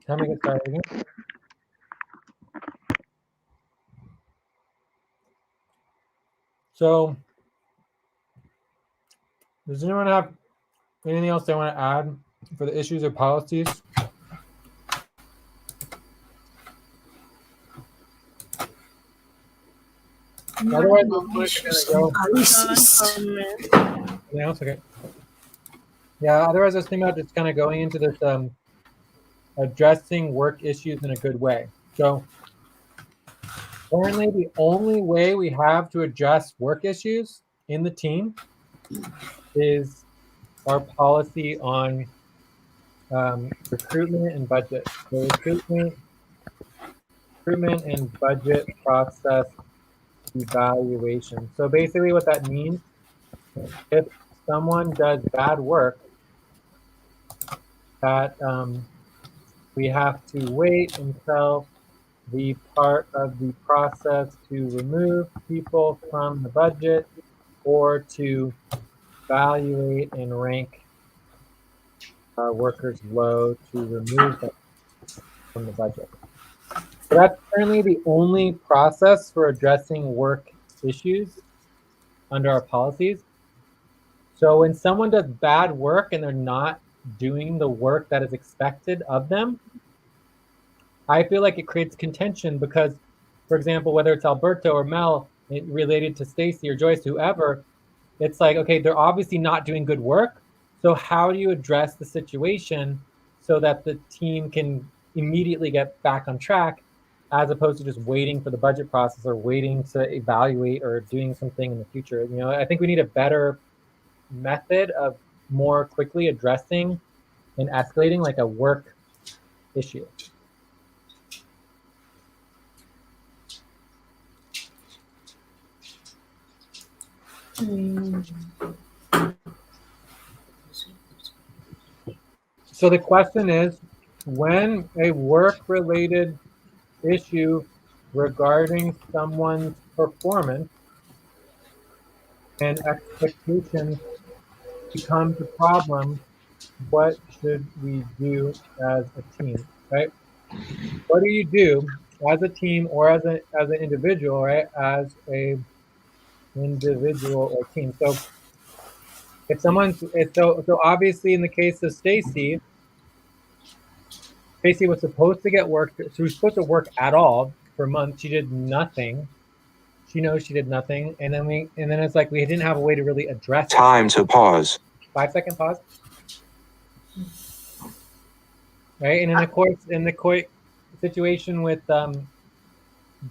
Let me get started again. So, does anyone have anything else they want to add for the issues or policies? Otherwise, okay. Yeah. Otherwise, I was thinking about just kind of going into this addressing work issues in a good way. So, currently, the only way we have to address work issues in the team is our policy on recruitment and budget. So, recruitment and budget process evaluation. So basically what that means, if someone does bad work, that we have to wait until the part of the process to remove people from the budget or to evaluate and rank workers low to remove them from the budget. So that's currently the only process for addressing work issues under our policies. So when someone does bad work and they're not doing the work that is expected of them, I feel like it creates contention because, for example, whether it's Alberto or Mel related to Stacy or Joyce, whoever, it's like, okay, they're obviously not doing good work. So how do you address the situation so that the team can immediately get back on track as opposed to just waiting for the budget process or waiting to evaluate or doing something in the future? You know, I think we need a better method of more quickly addressing and escalating like a work issue. So the question is, when a work-related issue regarding someone's performance and expectations becomes a problem, what should we do as a team, right? What do you do as a team or as an individual, right? As a individual or team. So if someone's so obviously in the case of Stacy was supposed to get work. So she was supposed to work at all for months. She did nothing. She knows she did nothing, and then it's like we didn't have a way to really address it. Time to pause. 5-second pause. Right, and in the court situation with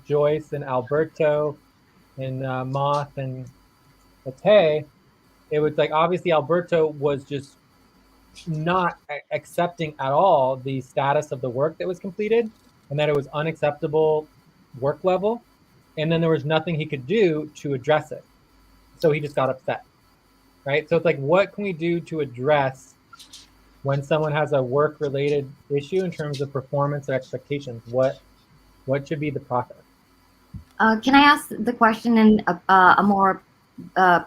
Joyce and Alberto and Moth and Ate, it was like obviously Alberto was just not accepting at all the status of the work that was completed and that it was unacceptable work level, and then there was nothing he could do to address it, so he just got upset, right? So it's like, what can we do to address when someone has a work related issue in terms of performance or expectations? What should be the process? Can I ask the question in a more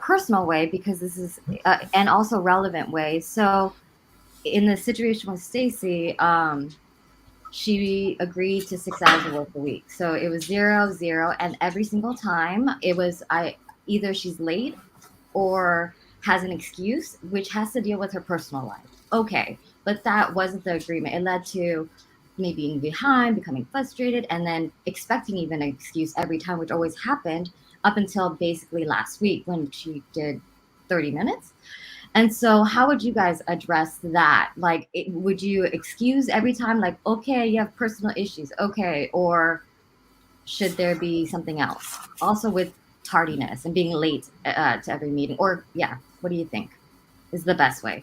personal way, because this is and also relevant way? So in the situation with Stacy, she agreed to 6 hours of work a week. So it was 0, 0, and every single time it was either she's late or has an excuse, which has to deal with her personal life. Okay, but that wasn't the agreement. It led to me being behind, becoming frustrated, and then expecting even an excuse every time, which always happened up until basically last week when she did 30 minutes. And so how would you guys address that? Like, would you excuse every time, like, okay, you have personal issues, okay, or should there be something else? Also with tardiness and being late to every meeting, or what do you think is the best way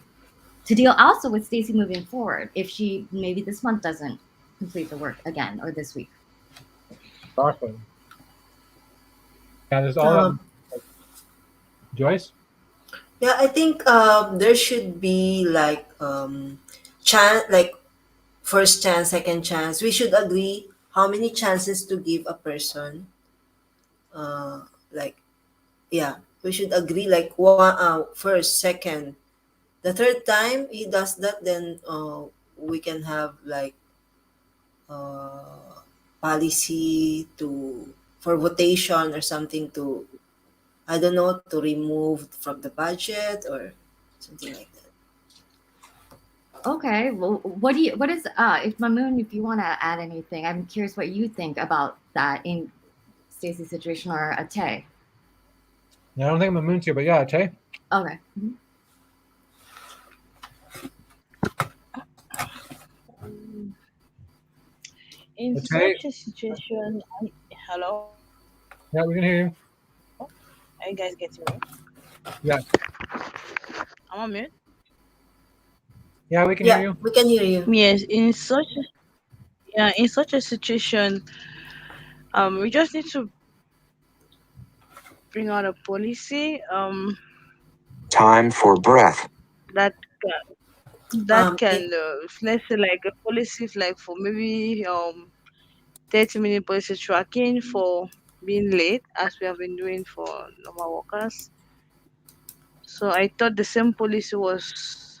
to deal also with Stacy moving forward if she maybe this month doesn't complete the work again or this week? Awesome. Yeah, there's all Joyce? Yeah, I think there should be like like first chance, second chance. We should agree how many chances to give a person. Like, yeah, we should agree like one first, second. The third time he does that, then we can have like policy to for votation or something to, I don't know, to remove from the budget or something like that. Okay. Well, what is if Mamoon, if you want to add anything, I'm curious what you think about that in Stacey's situation or Ate. Yeah, I don't think I'm a moon here, but yeah, Tay. Okay. Mhm. Um, in Tay. such a situation, hello, Yeah, we can hear you. are you guys getting me? Yeah, I'm on mute. yeah, we can hear Yeah, you. we can hear you. Yes, in such a situation, we just need to bring out a policy, Time for breath. that can, Um, it, let's say like a policy like for maybe 30-minute policy tracking for being late, as we have been doing for normal workers. So I thought the same policy was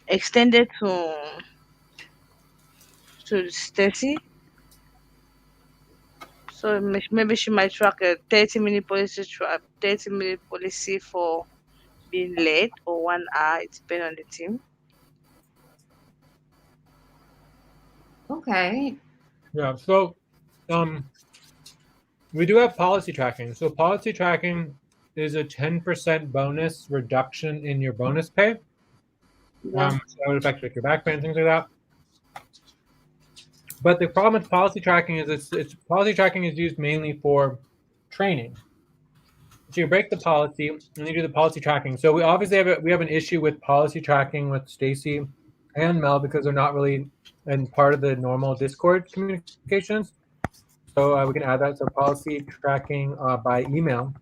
extended to Stacy. So maybe she might track a 30-minute policy for being late or 1 hour. It depends on the team. Okay. Yeah, so we do have policy tracking. So policy tracking is a 10% bonus reduction in your bonus pay. Yeah. So that would affect like your back pay and things like that. But the problem with policy tracking is it's policy tracking is used mainly for training. So you break the policy and you do the policy tracking. So we obviously have an issue with policy tracking with Stacy and Mel because they're not really in part of the normal Discord communications. So we can add that. So policy tracking by email.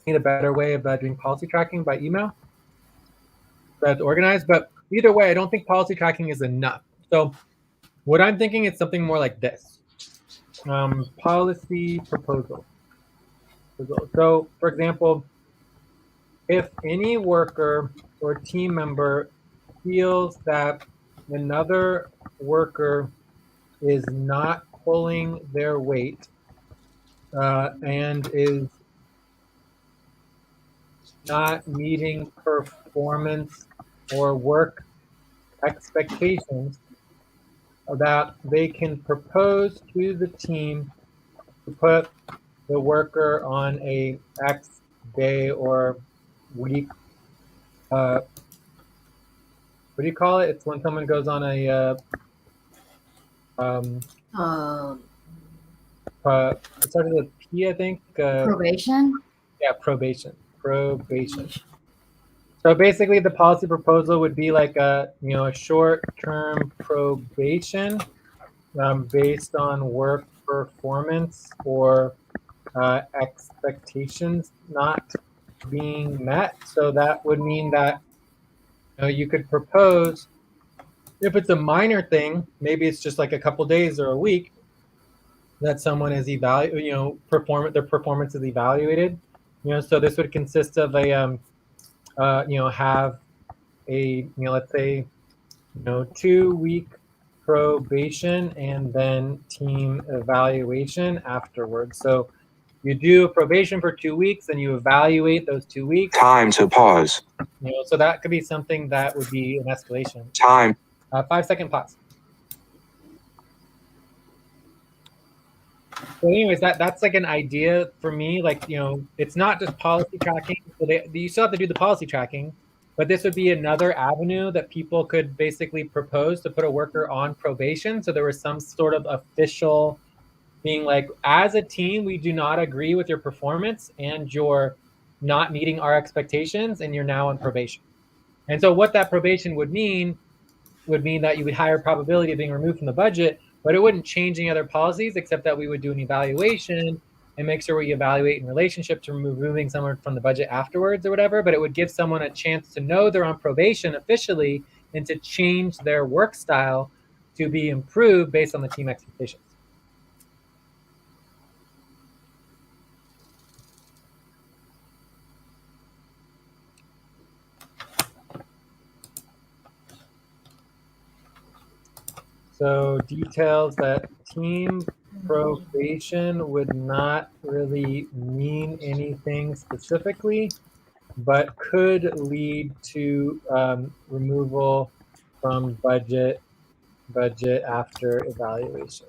Need a better way of doing policy tracking by email that's organized. But either way, I don't think policy tracking is enough. So what I'm thinking is something more like this: policy proposal. So, for example, if any worker or team member feels that another worker is not pulling their weight and is not meeting performance or work expectations, that they can propose to the team to put the worker on a X day or week. What do you call it? It's when someone goes on a um, um, it started with P, I think. Probation. Yeah, probation. Probation. So basically, the policy proposal would be like a short-term probation based on work performance or expectations not being met. So that would mean that you could propose if it's a minor thing, maybe it's just like a couple days or a week that someone is their performance is evaluated. So this would consist of have a let's say 2-week probation and then team evaluation afterwards. So you do probation for 2 weeks and you evaluate those 2 weeks. Time to pause. So that could be something that would be an escalation. Time. 5-second pause. So anyways, that's like an idea for me. Like, it's not just policy tracking. So you still have to do the policy tracking, but this would be another avenue that people could basically propose to put a worker on probation. So there was some sort of official being like, as a team, we do not agree with your performance and you're not meeting our expectations and you're now on probation. And so what that probation would mean that you would higher probability of being removed from the budget, but it wouldn't change any other policies except that we would do an evaluation and make sure we evaluate in relationship to removing someone from the budget afterwards or whatever. But it would give someone a chance to know they're on probation officially and to change their work style to be improved based on the team expectations. So details that team probation would not really mean anything specifically, but could lead to removal from budget after evaluation.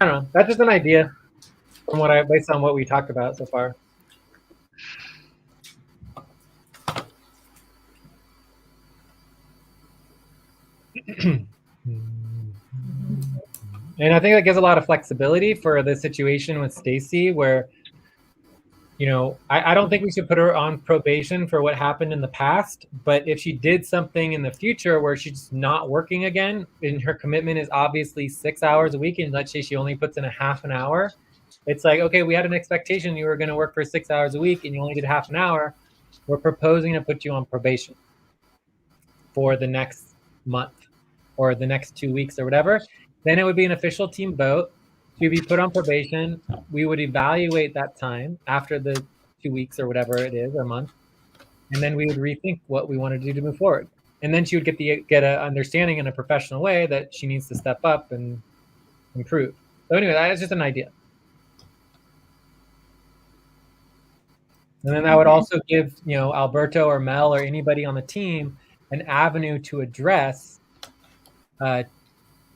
I don't know. That's just an idea from based on what we talked about so far. And I think that gives a lot of flexibility for the situation with Stacy, where, you know, I don't think we should put her on probation for what happened in the past. But if she did something in the future where she's not working again, and her commitment is obviously 6 hours a week, and let's say she only puts in a half an hour, it's like, okay, we had an expectation you were going to work for 6 hours a week and you only did half an hour. We're proposing to put you on probation for the next month or the next 2 weeks or whatever. Then it would be an official team vote to be put on probation. We would evaluate that time after the 2 weeks or whatever it is, or a month, and then we would rethink what we wanted to do to move forward. And then she would get an understanding in a professional way that she needs to step up and improve. So anyway, that's just an idea. And then that would also give, you know, Alberto or Mel or anybody on the team an avenue to address,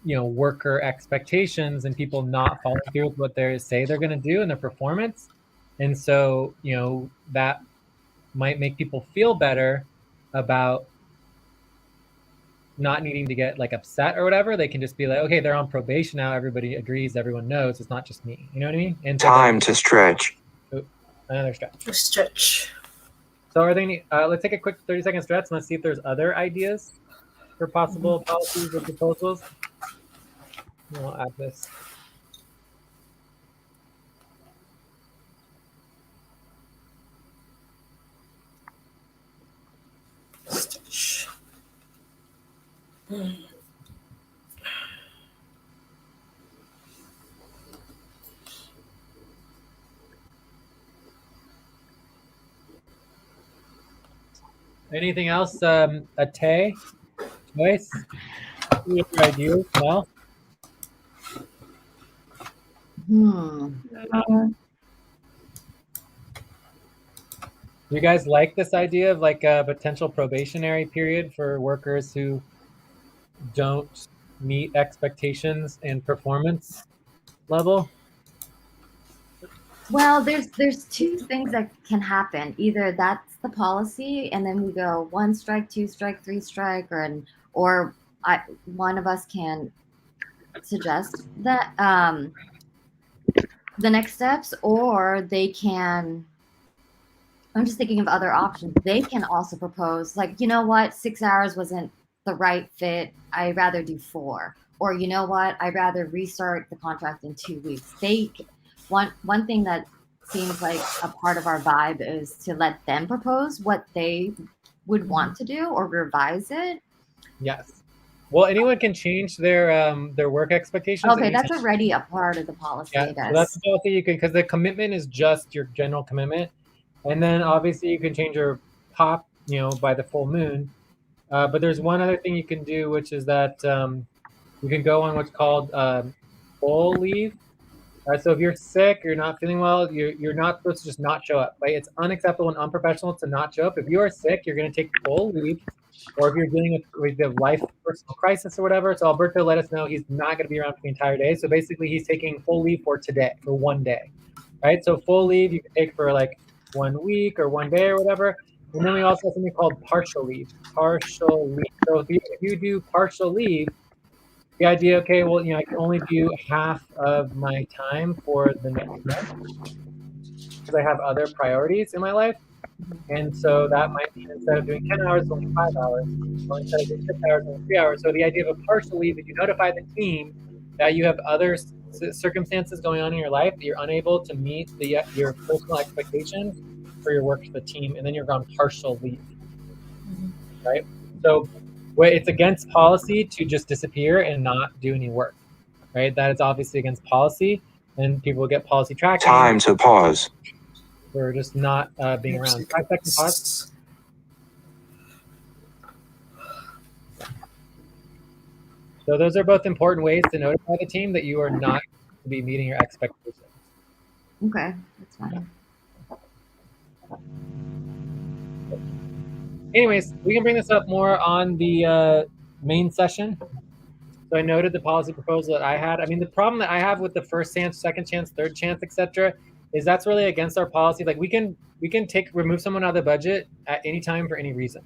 you know, worker expectations and people not following through with what they say they're going to do in their performance. And so, you know, that might make people feel better about not needing to get like upset or whatever. They can just be like, okay, they're on probation now. Everybody agrees. Everyone knows. It's not just me. You know what I mean? And so Time to stretch. Another stretch. Stretch. So are there any, let's take a quick 30-second stretch and let's see if there's other ideas for possible policies or proposals. I'll add this. Stretch. Anything else? Ate, Joyce, any other ideas? Well, you guys like this idea of like a potential probationary period for workers who don't meet expectations and performance level? Well, there's two things that can happen. Either that's the policy, and then we go 1 strike, 2 strike, 3 strike, or one of us can suggest that the next steps, or they can. I'm just thinking of other options. They can also propose, like, you know what, 6 hours wasn't the right fit. I'd rather do 4, or you know what, I'd rather restart the contract in 2 weeks. One thing that seems like a part of our vibe is to let them propose what they would want to do or revise it. Yes. Well, anyone can change their work expectations. Okay, that's already a part of the policy, I guess. So that's the policy you can, because the commitment is just your general commitment, and then obviously you can change your pop, you know, by the full moon. But there's one other thing you can do, which is that you can go on what's called full leave. So if you're sick, you're not feeling well, you're not supposed to just not show up. Right? It's unacceptable and unprofessional to not show up. If you are sick, you're going to take full leave. Or if you're dealing with the life personal crisis or whatever. So Alberto let us know he's not going to be around for the entire day. So basically he's taking full leave for today, for 1 day. Right? So full leave you can take for like 1 week or 1 day or whatever. And then we also have something called partial leave. Partial leave. So if you do partial leave, the idea, okay, well, you know, I can only do half of my time for the next month because I have other priorities in my life. And so that might mean instead of doing 10 hours, only 5 hours, or instead of doing 6 hours, only 3 hours. So the idea of a partial leave is you notify the team that you have other circumstances going on in your life that you're unable to meet your personal expectations for your work for the team, and then you're on partial leave, right? So it's against policy to just disappear and not do any work, right? That is obviously against policy, and people will get policy tracking. Time to pause. For just not being around. 5 second pause. So those are both important ways to notify the team that you are not going to be meeting your expectations. Okay, that's fine. Anyways, we can bring this up more on the main session. So I noted the policy proposal that I had. I mean, the problem that I have with the first chance, second chance, third chance, etc., is that's really against our policy. Like we can remove someone out of the budget at any time for any reason,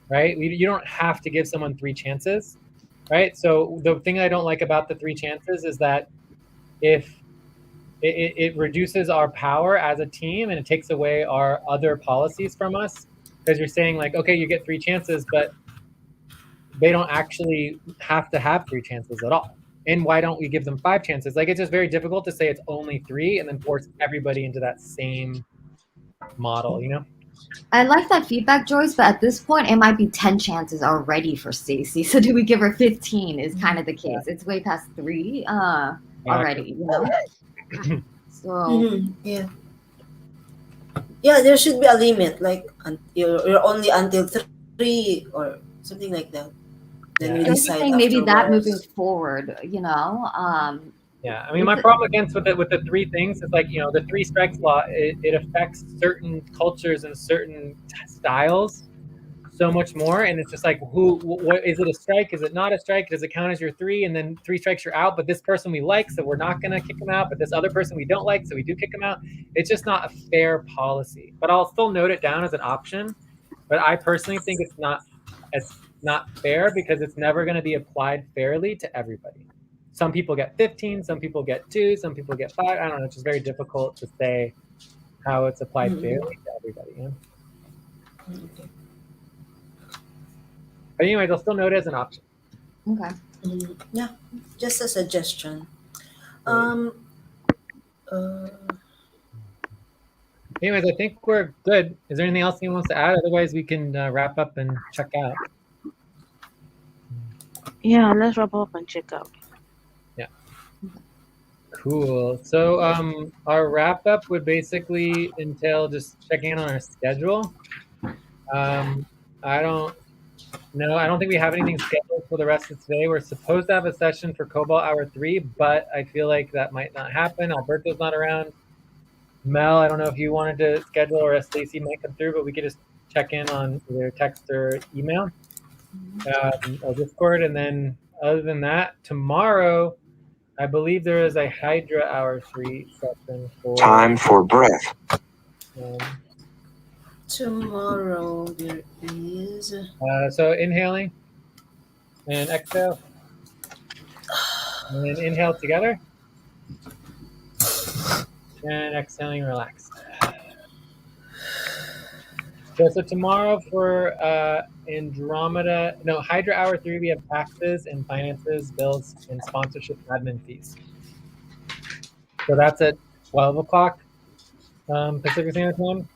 right? You don't have to give someone 3 chances, right? So the thing I don't like about the 3 chances is that if it reduces our power as a team and it takes away our other policies from us, because you're saying like, okay, you get 3 chances, but they don't actually have to have 3 chances at all. And why don't we give them 5 chances? Like it's just very difficult to say it's only 3 and then force everybody into that same model, you know? I like that feedback, Joyce, but at this point, it might be 10 chances already for Stacy. So do we give her 15 is kind of the case. It's way past 3 already, you know? So, Yeah. Yeah, there should be a limit, like you're only until 3 or something like that. Then Yeah. we so I'm just decide saying maybe that moving afterwards. forward, you know? Yeah, I mean, my problem against with the 3 things is like, you know, the 3 strikes law, it affects certain cultures and certain styles so much more, and it's just like, what is it a strike? Is it not a strike? Does it count as your 3? And then 3 strikes you're out, but this person we like, so we're not gonna kick them out, but this other person we don't like, so we do kick them out. It's just not a fair policy. But I'll still note it down as an option. But I personally think it's not fair because it's never gonna be applied fairly to everybody. Some people get 15, some people get 2, some people get 5. I don't know. It's just very difficult to say how it's applied fairly to everybody. You know? Okay. But anyways, I'll still note it as an option. Okay. Yeah, just a suggestion. Uh, Anyways, I think we're good. Is there anything else anyone wants to add? Otherwise, we can wrap up and check out. Yeah, let's wrap up and check out. Yeah. Cool. So our wrap up would basically entail just checking in on our schedule. I don't think we have anything scheduled for the rest of today. We're supposed to have a session for Cobalt Hour 3, but I feel like that might not happen. Alberto's not around. Mel, I don't know if you wanted to schedule or if Stacy might come through, but we could just check in on either text or email or Discord. And then other than that, tomorrow, I believe there is a Hydra Hour 3 session for... Time for breath. Tomorrow there is... So inhaling and exhale. And then inhale together. And exhaling, relax. So tomorrow for Hydra Hour 3, we have taxes and finances, bills, and sponsorship admin fees. So that's at 12 o'clock Pacific Standard Time,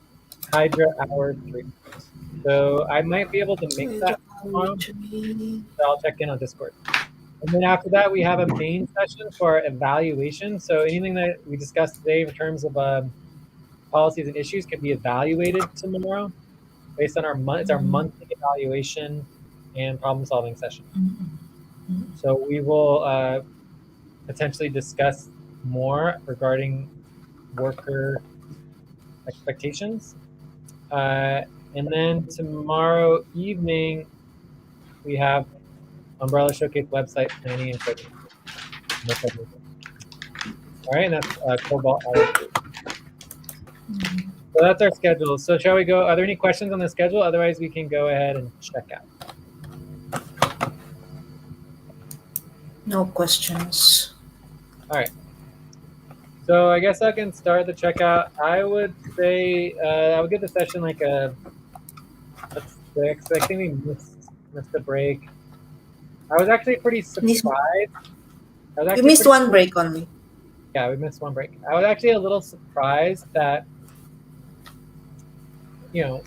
Hydra Hour 3. So I might be able to make that tomorrow, so I'll check in on Discord. And then after that, we have a main session for evaluation. So anything that we discussed today in terms of policies and issues can be evaluated tomorrow based on it's our monthly evaluation and problem-solving session. So we will potentially discuss more regarding worker expectations. And then tomorrow evening, we have Umbrella Showcase website planning and coding. All right, and that's Cobalt Hour 3. So that's our schedule. So shall we go? Are there any questions on the schedule? Otherwise, we can go ahead and check out. No questions. All right. So I guess I can start the checkout. I would say I would give the session like a 6. I think we missed a break. I was actually pretty surprised. You missed one break only. Yeah, we missed one break. I was actually a little surprised that, you know,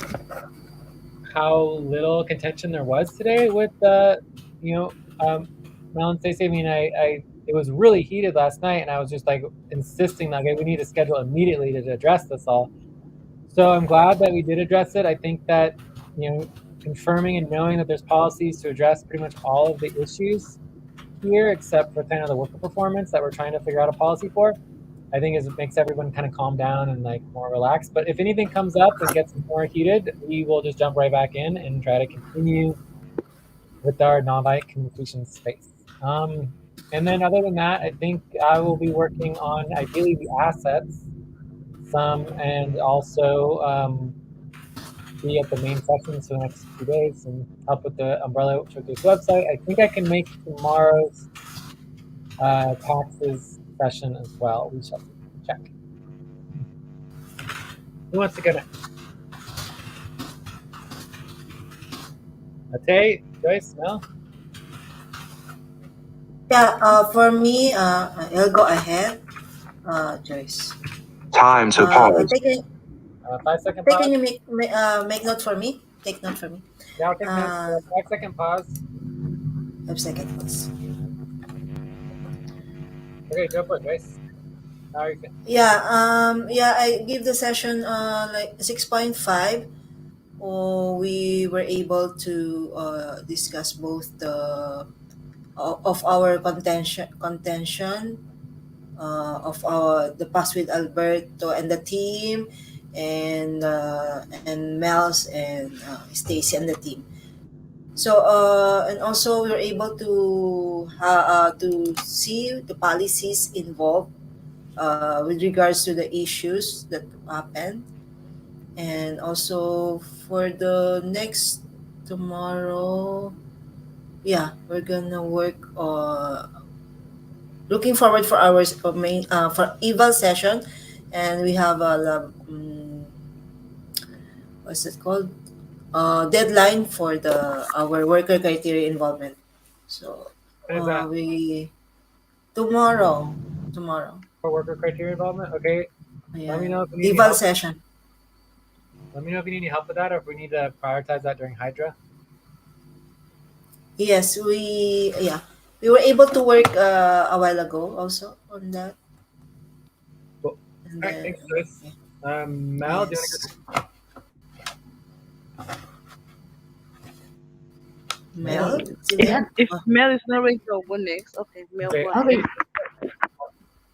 how little contention there was today with Mel and Stacey. I mean, it was really heated last night, and I was just like insisting that, okay, we need to schedule immediately to address this all. So I'm glad that we did address it. I think that, confirming and knowing that there's policies to address pretty much all of the issues here, except for kind of the worker performance that we're trying to figure out a policy for. I think it makes everyone kind of calm down and like more relaxed. But if anything comes up and gets more heated, we will just jump right back in and try to continue with our nonviolent communication space. And then other than that, I think I will be working on ideally the assets some and also be at the main sessions for the next 2 days and help with the Umbrella Showcase website. I think I can make tomorrow's taxes session as well. We shall check. Who wants to go next? Ate, Joyce, Mel? Yeah, for me, I'll go ahead, Joyce. Time to pause. Can 5-second pause. you make note for me? Take note for me. Yeah, I'll take notes. 5-second pause. 5 second pause. Okay, go for it, Joyce. How are you feeling? Yeah, I give the session like 6.5. We were able to discuss both of our contention of the past with Alberto and the team, and Mel's and Stacy and the team. So and also we were able to see the policies involved with regards to the issues that happen, and also for the next tomorrow, yeah, we're gonna work looking forward for our main for eval session, and we have what's it called, deadline for the our worker criteria involvement. So When is that? we tomorrow, For worker criteria involvement? Okay. Let me yeah, know if you need any eval help. session. Let me know if you need any help with that or if we need to prioritize that during Hydra. Yes, we were able to work a while ago also on that. Cool. And All right, thanks, Joyce. yeah. Mel, do you want to Yes. go? Mel, still Yeah. there? If Oh, Mel is not ready, I'll go next. Okay, Mel, Okay. go Oh, ahead. wait.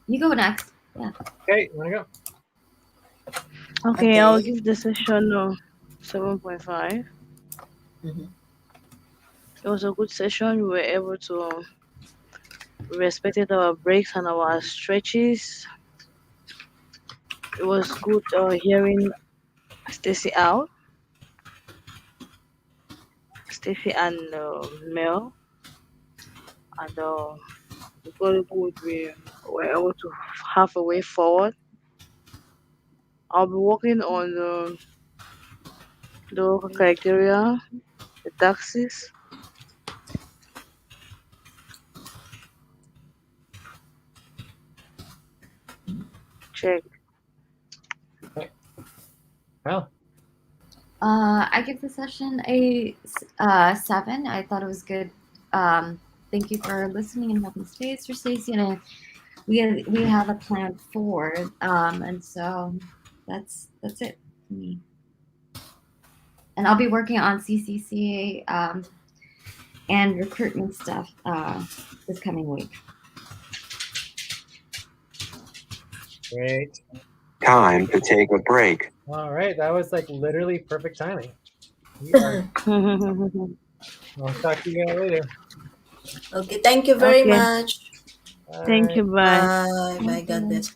You go next. Yeah. Okay, you want to go? Okay, I'll okay. give the session 7.5. Mhm. It was a good session. We were able to we respected our breaks and our stretches. It was good hearing Stacy out, Stacy and Mel, and we got good. We were able to have a way forward. I'll be working on the local criteria, the taxes. Check. Mel? I give the session a 7. I thought it was good. Thank you for listening and having space for Stacey, and we have a plan forward, and so that's it for me. And I'll be working on CCCA and recruitment stuff this coming week. Great. Time to take a break. All right, that was like literally perfect timing. We are. I'll talk to you guys later. Okay, thank you very Okay. much. Thank Bye. you. Bye. Bye. Bye. Thank God you. bless.